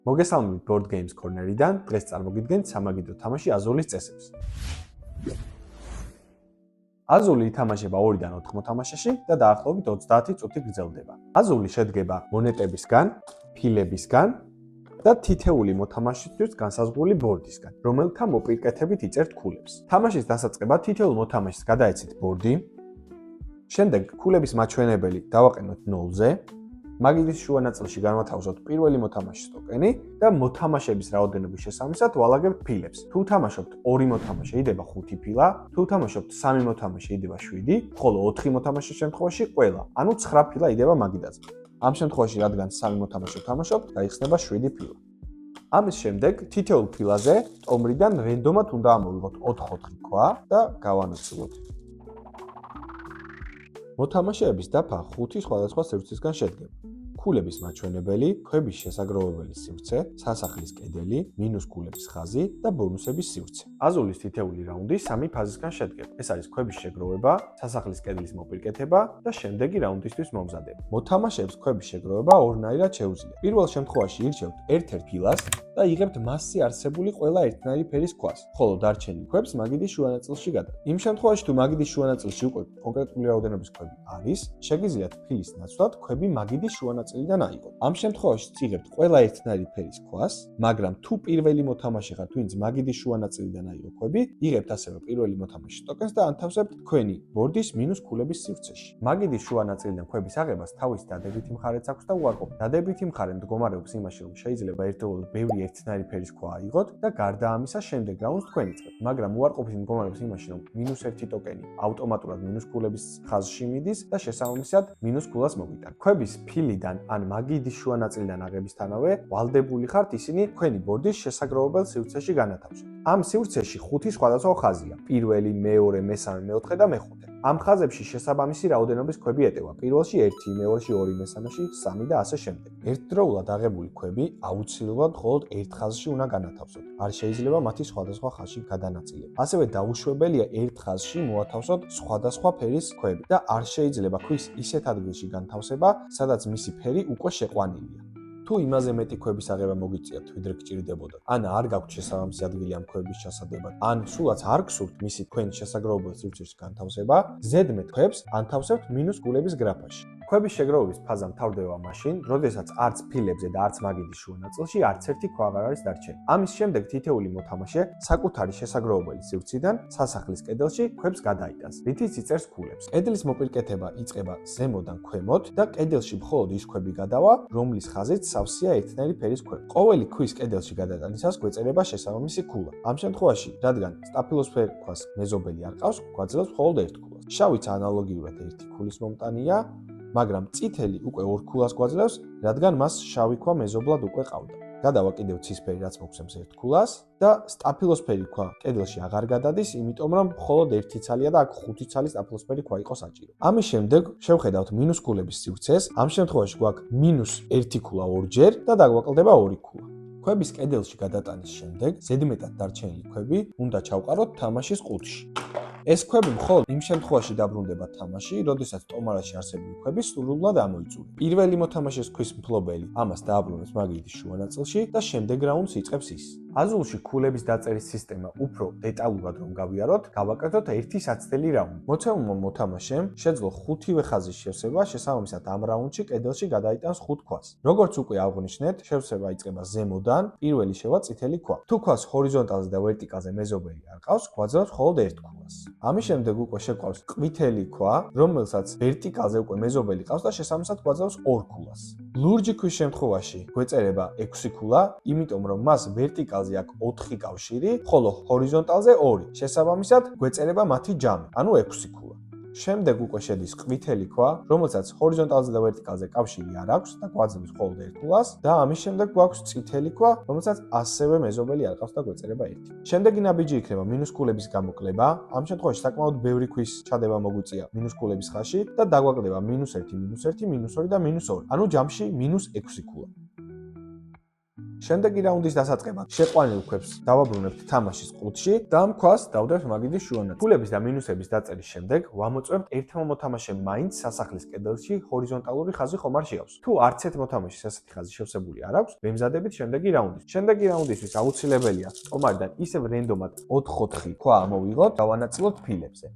მოგესალმებით Board Games Corner-დან. დღეს წარმოგიდგენთ სამაგიდო თამაში აზულის წესებს. აზული ითამაშება 2-დან 4 მოთამაშეში და დაახლოებით 30 წუთი გრძელდება. აზული შედგება მონეტებისგან, ფილებისგან და თითეული მოთამაშისთვის განსაზღვრული ბორდისგან, რომელთა მოპირკეთებით იწერთ ქულებს. თამაშის დასაწყებად თითოეულ მოთამაშეს გადაეცით ბორდი. შემდეგ ქულების მაჩვენებელი დავაყენოთ 0-ზე. მაგიდის შუა ნაწილში განვათავაზოთ პირველი მოთამაშის ტოკენი და მოთამაშების რაოდენობის შესაბამისად ვალაგებთ ფილებს. თუ თამაშობთ 2 მოთამაშე იდება 5 ფილა, თუ თამაშობთ 3 მოთამაშე იდება 7, ხოლო 4 მოთამაშის შემთხვევაში ყველა, ანუ 9 ფილა იდება მაგიდაზე. ამ შემთხვევაში რადგან 3 მოთამაშე თამაშობთ, გაიხსნება 7 ფილა. ამის შემდეგ თითოეულ ფილაზე ტომრიდან რენდომად უნდა ამოვიღოთ 4 ქვა და გავანაცვლოთ. მოთამაშეების დაფა 5 სხვადასხვა სივრცისგან შედგება. ქულების მაჩვენებელი, ქვების შესაგროვებელი სივრცე, სასახლის კედელი, მინუს ქულების ხაზი და ბონუსების სივრცე. აზულის თითეული რაუნდი 3 ფაზისგან შედგება. ეს არის ქვების შეგროვება, სასახლის კედლის მოპირკეთება და შემდეგი რაუნდისთვის მომზადება. მოთამაშეებს ქვების შეგროვება ორნაირად შეუძლიათ. პირველ შემთხვევაში ირჩევთ ერთ-ერთ ფილას და იღებთ მასზე არსებული ყველა ერთნაირი ფერის ქვას, ხოლო დარჩენილ ქვებს მაგიდის შუა ნაწილში გადავთ. იმ შემთხვევაში, თუ მაგიდის შუა ნაწილში უკვე კონკრეტული რაოდენობის ქვები არის, შეგიძლიათ ფილის ნაცვლად ქვები მაგიდის შუა ნაწილიდან აიღოთ. ამ შემთხვევაში იღებთ ყველა ერთნაირი ფერის ქვას, მაგრამ თუ პირველი მოთამაშე ხართ, ვინც მაგიდის შუა ნაწილიდან აიღო ქვები, იღებთ ასევე პირველი მოთამაშის ტოკენს და ანთავსებთ თქვენი ბორდის მინუს ქულების სივრცეში. მაგიდის შუა ნაწილიდან ქვების აღებას თავისი დადებითი მხარეც აქვს და უარყოფით. დადებითი მხარე მდგომარეობს იმაში, რომ შეიძლება ერთდროულად ბევრი ერთნაირი ფერის ქვა აიღოთ და გარდა ამისა შემდეგ რაუნდს თქვენ იწყებთ, მაგრამ უარყოფით მდგომარეობს იმაში, რომ -1 ტოკენი ავტომატურად მინუს ქულების ხაზში მიდის და შესაბამისად მინუს ქულას მოგიტანთ. ქვების ფილიდან ან მაგიდის შუა ნაწილიდან აღებისთანავე ვალდებული ხართ ისინი თქვენი ბორდის შესაგროვებელ სივრცეში განათავსოთ. ამ სივრცეში 5 სხვადასხვა ხაზია: პირველი, მეორე, მესამე, მეოთხე და მეხუთე. ამ ხაზებში შესაბამისი რაოდენობის ქვები ეტევა. პირველში 1, მეორეში 2, მესამეში 3 და ასე შემდეგ. ერთდროულად აღებული ქვები აუცილებლად მხოლოდ ერთ ხაზში უნდა განათავსოთ. არ შეიძლება მათი სხვადასხვა ხაზში გადანაწილება. ასევე დაუშვებელია ერთ ხაზში მოათავსოთ სხვადასხვა ფერის ქვები და არ შეიძლება ქვის ისეთ ადგილში განთავსება, სადაც მისი ფერი უკვე შეყვანილია. თუ იმაზე მეტი ქვების აღება მოგიწიათ, ვიდრე გჭირდებოდა, ან არ გაქვთ შესაბამისი ადგილი ამ ქვების ჩასადებად, ან სულაც არ გსურთ მისი თქვენი შესაგროვებელ სივრცეში განთავსება, ზედმეტ ქვებს ანთავსებთ მინუს ქულების გრაფაში. ქვების შეგროვების ფაზა მთავრდება მაშინ, როდესაც არც ფილებზე და არც მაგიდის შუა ნაწილში არც ერთი ქვა აღარ არის დარჩენილი. ამის შემდეგ თითოეული მოთამაშე საკუთარი შესაგროვებელი სივრციდან სასახლის კედელში ქვებს გადაიტანს, რითიც იწერს ქულებს. კედლის მოპირკეთება იწყება ზემოდან ქვემოთ და კედელში მხოლოდ ის ქვები გადავა, რომლის ხაზით სავსეა ერთნაირი ფერის ქვები. ყოველი ქვის კედელში გადატანისას გვეწერება შესაბამისი ქულა. ამ შემთხვევაში, რადგან სტაფილოსფერ ქვას მეზობელი არ ყავს, გვაძლევს მხოლოდ ერთ ქულას. შავიც ანალოგიურად ერთი ქულის მომტანია, მაგრამ წითელი უკვე 2 ქულას გვაძლევს, რადგან მას შავი ქვა მეზობლად უკვე ყავდა. გადავა კიდევ ცისფერი, რაც მოგცემს 1 ქულას და სტაფილოსფერი ქვა კედელში აღარ გადადის, იმიტომ რომ მხოლოდ 1 ცალია და აქ 5 ცალი სტაფილოსფერი ქვა იყო საჭირო. ამის შემდეგ შევხედავთ მინუს ქულების სივრცეს, ამ შემთხვევაში გვაქვს -1 ქულა ორჯერ და დაგვაკლდება 2 ქულა. ქვების კედელში გადატანის შემდეგ ზედმეტად დარჩენილი ქვები უნდა ჩავყაროთ თამაშის ყუთში. ეს ქვები მხოლოდ იმ შემთხვევაში დაბრუნდება თამაში, როდესაც ტომარაში არსებული ქვები სრულად ამოიწურა. პირველი მოთამაშეს ქვის მფლობელი ამას დააბრუნებს მაგიდის შუა ნაწილში და შემდეგ რაუნდს იწყებს ის. აზულში ქულების დაწერის სისტემა უფრო დეტალურად რომ გავიაროთ, გავაკეთოთ ერთი საცდელი რაუნდი. მოცემულმა მოთამაშემ შეძლო 5-ვე ხაზის შევსება, შესაბამისად ამ რაუნდში კედელში გადაიტანს 5 ქვას. როგორც უკვე აღვნიშნეთ, შევსება იწყება ზემოდან, პირველი შევა წითელი ქვა. თუ ქვას ჰორიზონტალზე და ვერტიკალზე მეზობელი არ ყავს, გვაძლევს მხოლოდ 1 ქულას. ამის შემდეგ უკვე შეგვყავს ყვითელი ქვა, რომელსაც ვერტიკალზე უკვე მეზობელი ყავს და შესაბამისად გვაძლევს 2 ქულას. ლურჯი ქვის შემთხვევაში გვეწერება 6 ქულა, იმიტომ რომ მას ვერტიკალზე აქვს 4 კავშირი, ხოლო ჰორიზონტალზე 2. შესაბამისად გვეწერება მათი ჯამი, ანუ 6 ქულა. შემდეგ უკვე შედის ყვითელი ქვა, რომელსაც ჰორიზონტალზე და ვერტიკალზე კავშირი არ აქვს და გვაძლევს მხოლოდ 1 ქულას და ამის შემდეგ გვაქვს წითელი ქვა, რომელსაც ასევე მეზობელი არ ყავს და გვეწერება 1. შემდეგი ნაბიჯი იქნება მინუს ქულების გამოკლება. ამ შემთხვევაში საკმაოდ ბევრი ქვის ჩადება მოგვიწია მინუს ქულების ხაზში და დაგვაკლდება -1, -1, -2 და -2, ანუ ჯამში -6 ქულა. შემდეგი რაუნდის დასაწყებად შეყვანილ ქვებს დავაბრუნებთ თამაშის ყუთში და ამ ქვას დავდებთ მაგიდის შუანაცვლად. ქულების და მინუსების დაწერის შემდეგ ვამოწმებთ ერთმა მოთამაშემ მაინც სასახლის კედელში ჰორიზონტალური ხაზი ხომ არ შეავს. თუ არც ერთ მოთამაშეს ასეთი ხაზი შევსებული არ აქვს, ვემზადებით შემდეგი რაუნდის. შემდეგი რაუნდისთვის აუცილებელია სტომარიდან ისევ რენდომად 4-4 ქვა ამოვიღოთ და ვანაწილოთ ფილებზე.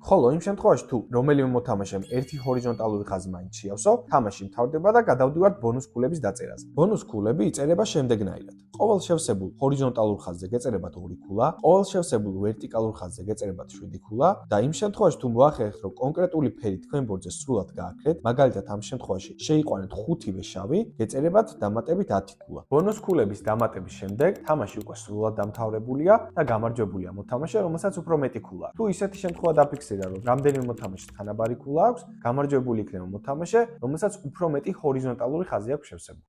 ხოლო იმ შემთხვევაში თუ რომელიმე მოთამაშემ ერთი ჰორიზონტალური ხაზი მაინც შეავსო, თამაში მთავრდება და გადავდივართ ბონუს ქულების დაწერაზე. ბონუს ქულები იწერება შემდეგნაირად. ყოველ შევსებულ ჰორიზონტალურ ხაზზე გეწერებათ 2 ქულა, ყოველ შევსებულ ვერტიკალურ ხაზზე გეწერებათ 7 ქულა და იმ შემთხვევაში თუ მოახერხეთ რომ კონკრეტული ფერი თქვენ ბორდზე სრულად გააქრეთ, მაგალითად ამ შემთხვევაში შეიყვანეთ 5-ვე შავი, გეწერებათ დამატებით 10 ქულა. ბონუს ქულების დამატების შემდეგ თამაში უკვე სრულად დამთავრებულია და გამარჯვებულია მოთამაშე, რომელსაც უფრო მეტი ქულა აქვს. თუ ისეთი შემთხვევა დაფიქსირდა რომ რამდენიმე მოთამაშეს თანაბარი ქულა აქვს, გამარჯვებული იქნება მოთამაშე, რომელსაც უფრო მეტი ჰორიზონტალური ხაზი აქვს შევსებული.